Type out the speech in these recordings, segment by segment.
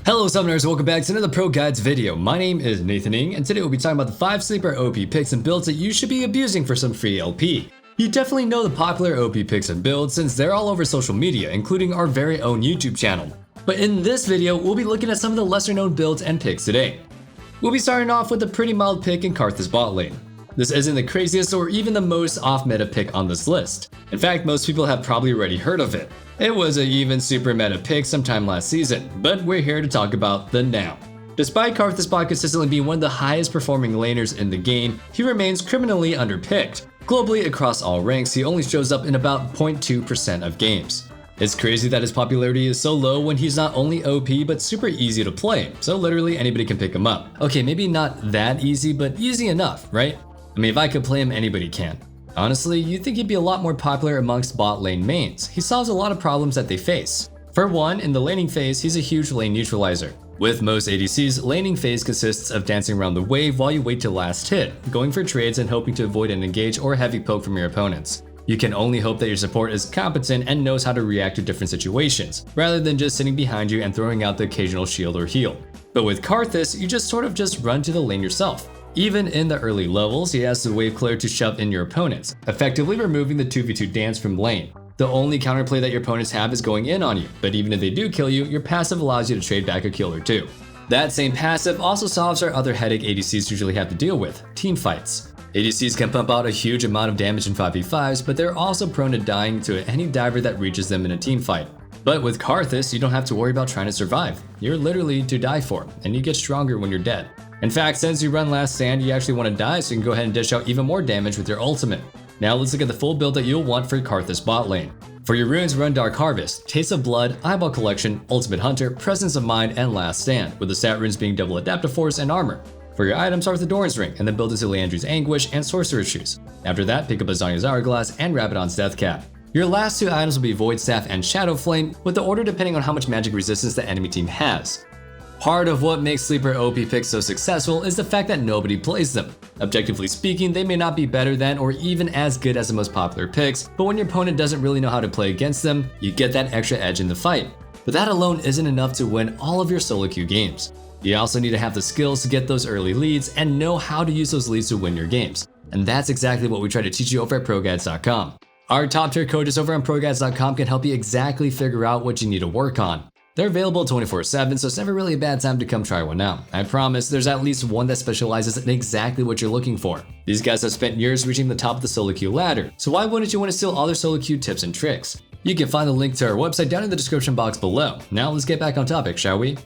Hello Summoners, welcome back to another Pro Guides video. My name is Nathan Ng, and today we'll be talking about the 5 sleeper OP picks and builds that you should be abusing for some free LP. You definitely know the popular OP picks and builds since they're all over social media, including our very own YouTube channel. But in this video, we'll be looking at some of the lesser known builds and picks today. We'll be starting off with a pretty mild pick in Karthus bot lane. This isn't the craziest or even the most off-meta pick on this list. In fact, most people have probably already heard of it. It was an even super meta pick sometime last season, but we're here to talk about the now. Despite Karthus bot consistently being one of the highest performing laners in the game, he remains criminally underpicked. Globally across all ranks, he only shows up in about 0.2% of games. It's crazy that his popularity is so low when he's not only OP but super easy to play, so literally anybody can pick him up. Okay, maybe not that easy, but easy enough, right? I mean, if I could play him, anybody can. Honestly, you'd think he'd be a lot more popular amongst bot lane mains. He solves a lot of problems that they face. For one, in the laning phase, he's a huge lane neutralizer. With most ADCs, laning phase consists of dancing around the wave while you wait till last hit, going for trades and hoping to avoid an engage or heavy poke from your opponents. You can only hope that your support is competent and knows how to react to different situations, rather than just sitting behind you and throwing out the occasional shield or heal. But with Karthus, you just run to the lane yourself. Even in the early levels, he has the wave clear to shove in your opponents, effectively removing the 2v2 dance from lane. The only counterplay that your opponents have is going in on you, but even if they do kill you, your passive allows you to trade back a kill or two. That same passive also solves our other headache ADCs usually have to deal with, team fights. ADCs can pump out a huge amount of damage in 5v5s, but they're also prone to dying to any diver that reaches them in a team fight. But with Karthus, you don't have to worry about trying to survive. You're literally to die for, and you get stronger when you're dead. In fact, since you run last stand, you actually want to die, so you can go ahead and dish out even more damage with your ultimate. Now let's look at the full build that you'll want for Karthus bot lane. For your runes, run Dark Harvest, Taste of Blood, Eyeball Collection, Ultimate Hunter, Presence of Mind, and Last Stand, with the stat runes being Double Adaptive Force and Armor. For your items, start with the Doran's Ring, and then build into Leandri's Anguish and Sorcerer's Shoes. After that, pick up a Zanya's Hourglass and Rabadon's Death Cap. Your last two items will be Void Staff and Shadow Flame, with the order depending on how much magic resistance the enemy team has. Part of what makes sleeper OP picks so successful is the fact that nobody plays them. Objectively speaking, they may not be better than or even as good as the most popular picks, but when your opponent doesn't really know how to play against them, you get that extra edge in the fight. But that alone isn't enough to win all of your solo queue games. You also need to have the skills to get those early leads and know how to use those leads to win your games. And that's exactly what we try to teach you over at ProGuides.com. Our top tier coaches over on ProGuides.com can help you exactly figure out what you need to work on. They're available 24/7, so it's never really a bad time to come try one out. I promise there's at least one that specializes in exactly what you're looking for. These guys have spent years reaching the top of the solo queue ladder, so why wouldn't you want to steal all their solo queue tips and tricks? You can find the link to our website down in the description box below. Now let's get back on topic, shall we?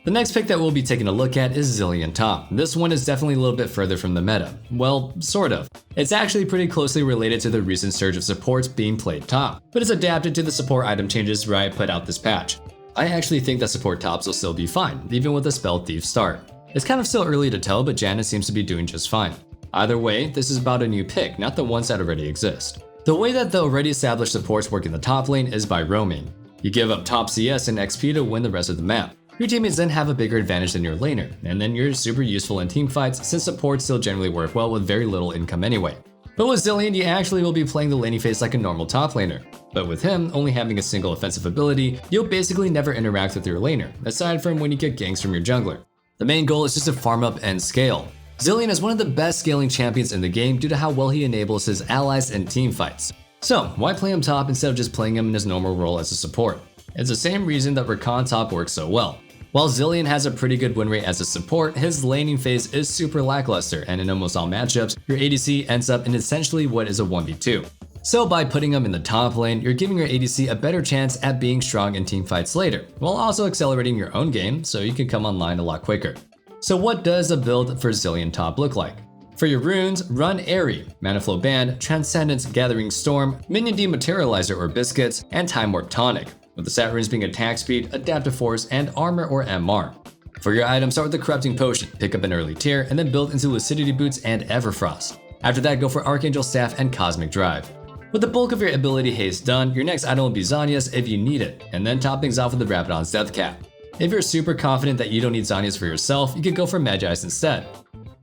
The next pick that we'll be taking a look at is Zilean top. This one is definitely a little bit further from the meta. Well, sort of. It's actually pretty closely related to the recent surge of supports being played top, but it's adapted to the support item changes Riot put out this patch. I actually think that support tops will still be fine, even with a Spell Thief start. It's kind of still early to tell, but Janna seems to be doing just fine. Either way, this is about a new pick, not the ones that already exist. The way that the already established supports work in the top lane is by roaming. You give up top CS and XP to win the rest of the map. Your teammates then have a bigger advantage than your laner, and then you're super useful in team fights since supports still generally work well with very little income anyway. But with Zilean, you actually will be playing the laning phase like a normal top laner. But with him only having a single offensive ability, you'll basically never interact with your laner, aside from when you get ganks from your jungler. The main goal is just to farm up and scale. Zilean is one of the best scaling champions in the game due to how well he enables his allies in team fights. So why play him top instead of just playing him in his normal role as a support? It's the same reason that Rakan top works so well. While Zilean has a pretty good win rate as a support, his laning phase is super lackluster, and in almost all matchups, your ADC ends up in essentially what is a 1v2. So by putting him in the top lane, you're giving your ADC a better chance at being strong in team fights later, while also accelerating your own game so you can come online a lot quicker. So what does a build for Zilean top look like? For your runes, run Airy, Mana Flow Band, Transcendence, Gathering Storm, Minion Dematerializer or Biscuits, and Time Warp Tonic, with the stat runes being Attack Speed, Adaptive Force, and Armor or MR. For your items, start with the Corrupting Potion, pick up an early tier, and then build into Lucidity Boots and Everfrost. After that, go for Archangel Staff and Cosmic Drive. With the bulk of your ability haste done, your next item will be Zanya's if you need it, and then top things off with the Rabadon's Death Cap. If you're super confident that you don't need Zanya's for yourself, you could go for Magi's instead.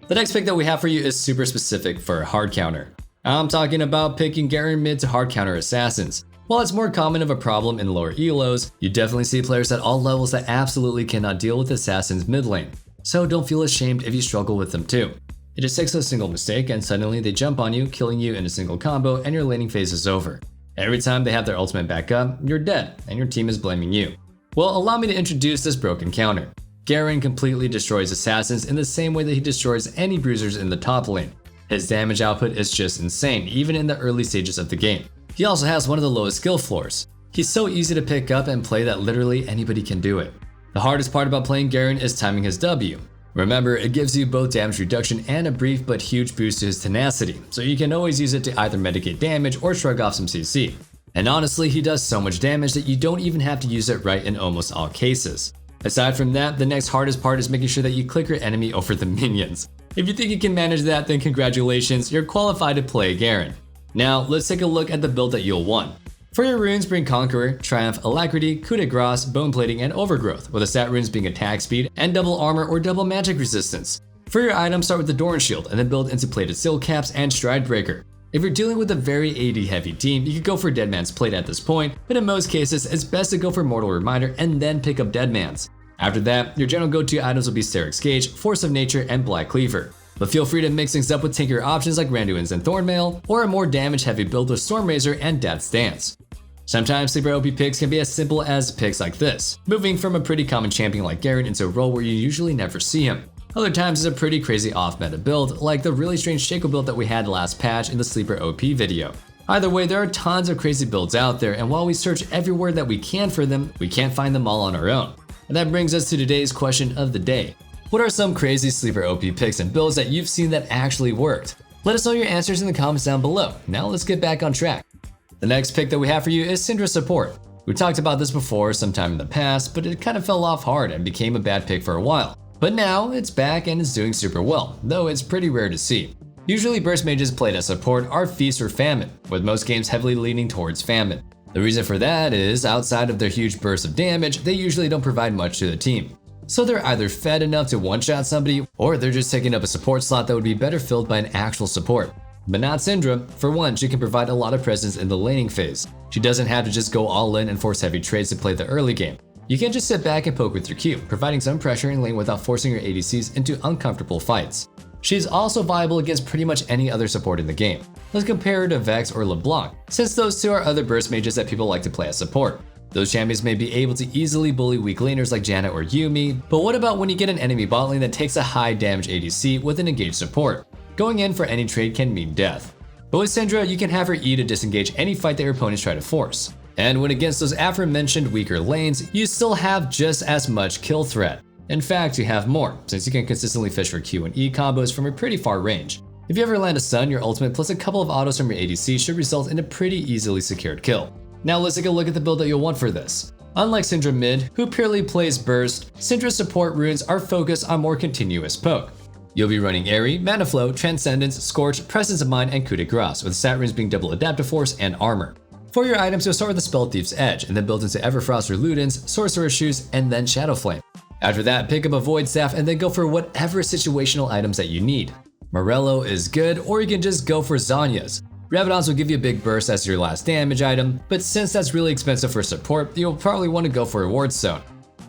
The next pick that we have for you is super specific for hard counter. I'm talking about picking Garen mid to hard counter assassins. While it's more common of a problem in lower elos, you definitely see players at all levels that absolutely cannot deal with assassins mid lane. So don't feel ashamed if you struggle with them too. It just takes a single mistake and suddenly they jump on you, killing you in a single combo, and your laning phase is over. Every time they have their ultimate back up, you're dead, and your team is blaming you. Well, allow me to introduce this broken counter. Garen completely destroys assassins in the same way that he destroys any bruisers in the top lane. His damage output is just insane, even in the early stages of the game. He also has one of the lowest skill floors. He's so easy to pick up and play that literally anybody can do it. The hardest part about playing Garen is timing his W. Remember, it gives you both damage reduction and a brief but huge boost to his tenacity, so you can always use it to either mitigate damage or shrug off some CC. And honestly, he does so much damage that you don't even have to use it right in almost all cases. Aside from that, the next hardest part is making sure that you click your enemy over the minions. If you think you can manage that, then congratulations, you're qualified to play Garen. Now, let's take a look at the build that you'll want. For your runes, bring Conqueror, Triumph, Alacrity, Coup de Grace, Bone Plating, and Overgrowth, with the stat runes being attack speed and double armor or double magic resistance. For your items, start with the Doran Shield and then build into Plated Seal Caps and Stride Breaker. If you're dealing with a very AD heavy team, you could go for Deadman's Plate at this point, but in most cases, it's best to go for Mortal Reminder and then pick up Deadman's. After that, your general go-to items will be Steric's Gauge, Force of Nature, and Black Cleaver. But feel free to mix things up with tankier options like Randuin's and Thornmail, or a more damage-heavy build with Stormrazor and Death's Dance. Sometimes sleeper OP picks can be as simple as picks like this, moving from a pretty common champion like Garen into a role where you usually never see him. Other times it's a pretty crazy off-meta build, like the really strange Shaco build that we had last patch in the sleeper OP video. Either way, there are tons of crazy builds out there, and while we search everywhere that we can for them, we can't find them all on our own. And that brings us to today's question of the day. What are some crazy sleeper OP picks and builds that you've seen that actually worked? Let us know your answers in the comments down below. Now let's get back on track. The next pick that we have for you is Syndra support. We talked about this before sometime in the past, but it kind of fell off hard and became a bad pick for a while. But now it's back and it's doing super well, though it's pretty rare to see. Usually burst mages played as support are feast or famine, with most games heavily leaning towards famine. The reason for that is, outside of their huge bursts of damage, they usually don't provide much to the team. So they're either fed enough to one-shot somebody, or they're just taking up a support slot that would be better filled by an actual support. But not Syndra. For one, she can provide a lot of presence in the laning phase. She doesn't have to just go all in and force heavy trades to play the early game. You can just sit back and poke with your Q, providing some pressure in lane without forcing your ADCs into uncomfortable fights. She's also viable against pretty much any other support in the game. Let's compare her to Vex or LeBlanc, since those two are other burst mages that people like to play as support. Those champions may be able to easily bully weak laners like Janna or Yuumi, but what about when you get an enemy bot lane that takes a high damage ADC with an engaged support? Going in for any trade can mean death. But with Syndra, you can have her E to disengage any fight that your opponents try to force. And when against those aforementioned weaker lanes, you still have just as much kill threat. In fact, you have more, since you can consistently fish for Q and E combos from a pretty far range. If you ever land a stun, your ultimate plus a couple of autos from your ADC should result in a pretty easily secured kill. Now let's take a look at the build that you'll want for this. Unlike Syndra mid, who purely plays burst, Syndra's support runes are focused on more continuous poke. You'll be running Airy, Mana Flow, Transcendence, Scorch, Presence of Mind, and Coup de Grace, with stat runes being double Adaptive Force and Armor. For your items, you'll start with the Spell Thief's Edge, and then build into Everfrost or Luden's, Sorcerer's Shoes, and then Shadow Flame. After that, pick up a Void Staff and then go for whatever situational items that you need. Morello is good, or you can just go for Zanya's. Rabadon's will give you a big burst as your last damage item, but since that's really expensive for support, you'll probably want to go for a Ward Stone.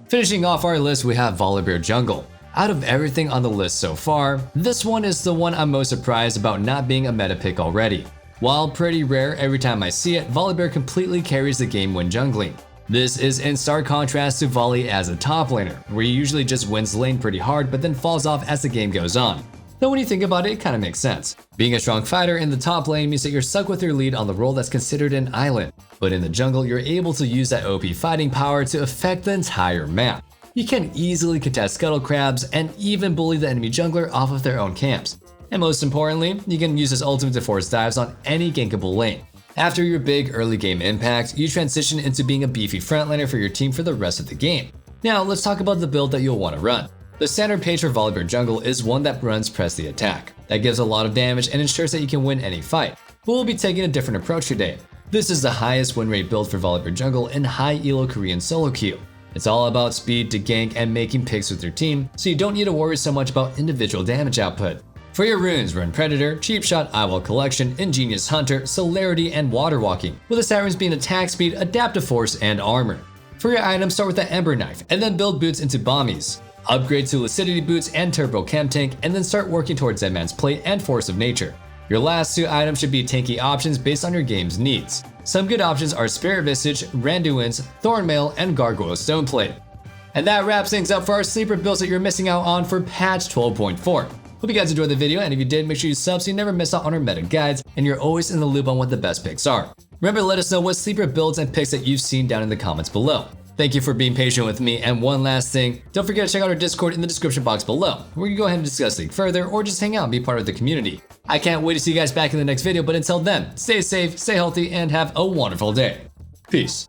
Finishing off our list, we have Volibear Jungle. Out of everything on the list so far, this one is the one I'm most surprised about not being a meta pick already. While pretty rare every time I see it, Volibear completely carries the game when jungling. This is in stark contrast to Volley as a top laner, where he usually just wins lane pretty hard but then falls off as the game goes on. Though when you think about it, it kind of makes sense. Being a strong fighter in the top lane means that you're stuck with your lead on the role that's considered an island, but in the jungle you're able to use that OP fighting power to affect the entire map. You can easily contest scuttle crabs and even bully the enemy jungler off of their own camps. And most importantly, you can use this ultimate to force dives on any gankable lane. After your big early game impact, you transition into being a beefy frontliner for your team for the rest of the game. Now let's talk about the build that you'll want to run. The standard page for Volibear Jungle is one that runs Press the Attack. That gives a lot of damage and ensures that you can win any fight. But we'll be taking a different approach today. This is the highest win rate build for Volibear Jungle in high elo Korean solo queue. It's all about speed to gank and making picks with your team, so you don't need to worry so much about individual damage output. For your runes, run Predator, Cheap Shot, Eyewall Collection, Ingenious Hunter, Celerity, and Water Walking, with the stat runes being Attack Speed, Adaptive Force, and Armor. For your items, start with the Ember Knife, and then build boots into Bombies. Upgrade to Lucidity Boots and Turbo Chem Tank, and then start working towards Dead Man's Plate and Force of Nature. Your last 2 items should be tanky options based on your game's needs. Some good options are Spirit Visage, Randuin's, Thornmail, and Gargoyle Stoneplate. And that wraps things up for our sleeper builds that you're missing out on for patch 12.4. Hope you guys enjoyed the video, and if you did, make sure you sub so you never miss out on our meta guides and you're always in the loop on what the best picks are. Remember to let us know what sleeper builds and picks that you've seen down in the comments below. Thank you for being patient with me, and one last thing, don't forget to check out our Discord in the description box below, where you can go ahead and discuss things further or just hang out and be part of the community. I can't wait to see you guys back in the next video, but until then, stay safe, stay healthy, and have a wonderful day. Peace.